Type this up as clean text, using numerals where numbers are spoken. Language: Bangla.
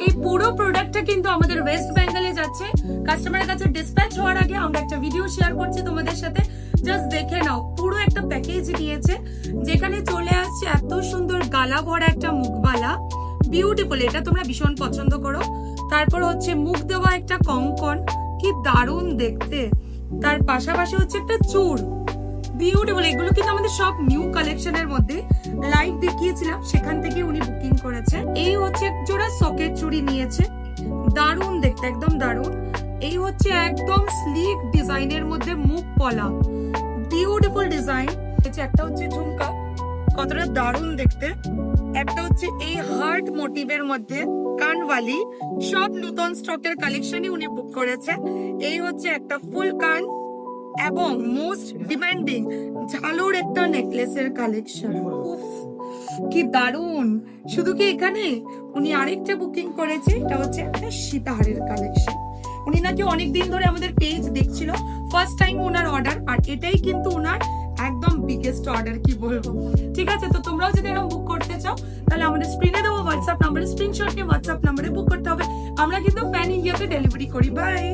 এই পুরো প্রোডাক্টটা কিন্তু আমাদের ওয়েস্ট বেঙ্গলে যাচ্ছে। কাস্টমারের কাছে ডিসপ্যাচ হওয়ার আগে আমরা একটা ভিডিও শেয়ার করছি তোমাদের সাথে, জাস্ট দেখে নাও। পুরো একটা প্যাকেজ নিয়েছে যেখানে চলে আসছে এত সুন্দর গালা ভরা একটা মুখবালা, বিউটিফুল। এটা তোমরা ভীষণ পছন্দ করো। তারপর হচ্ছে মুখ দেওয়া একটা কঙ্কন, কি দারুণ দেখতে। তার পাশাপাশি হচ্ছে একটা চূড়, বিউটিফুল। এগুলো কিন্তু আমাদের সব নিউ কালেকশনের মধ্যে, লাইভ দেখিয়েছিলাম সেখান থেকে উনি বুকিং করেছে। এই হচ্ছে এক জোড়া সকেট চুড়ি নিয়েছে, দারুণ দেখতে, একদম দারুণ। এই হচ্ছে একদম স্লিক ডিজাইনের মধ্যে মুখ পলা, বিউটিফুল ডিজাইন। একটা হচ্ছে ঝুমকা, কতটা দারুণ দেখতে। একটা হচ্ছে এই হার্ট মোটিভের মধ্যে কানওয়ালি, সব নতুন স্টকের কালেকশনই উনি বুক করেছে। এই হচ্ছে একটা ফুল কান এবং মোস্ট ডিমান্ডিং ঝালুর একটা নেকলেসের কালেকশন। উফ কি দারুণ। শুধু কি এখানে উনি আরেকটা বুকিং করেছে, এটা হচ্ছে একটা সীতাহারের কালেকশন। উনি নাকি অনেকদিন ধরে আমাদের পেজ দেখছিল, ফার্স্ট টাইম ওনার অর্ডার, আর এটাই কিন্তু ওনার একদম বিগেস্ট অর্ডার, কি বলবো। ঠিক আছে, তো তোমরাও যদি এরকম বুক করতে চাও তাহলে আমাদের স্ক্রিনে দেওয়া হোয়াটসঅ্যাপ নাম্বারে স্ক্রিনশট নিয়ে হোয়াটসঅ্যাপ নাম্বারে বুক করতে হবে। আমরা কিন্তু প্যান ইন্ডিয়াতে ডেলিভারি করি। বাই।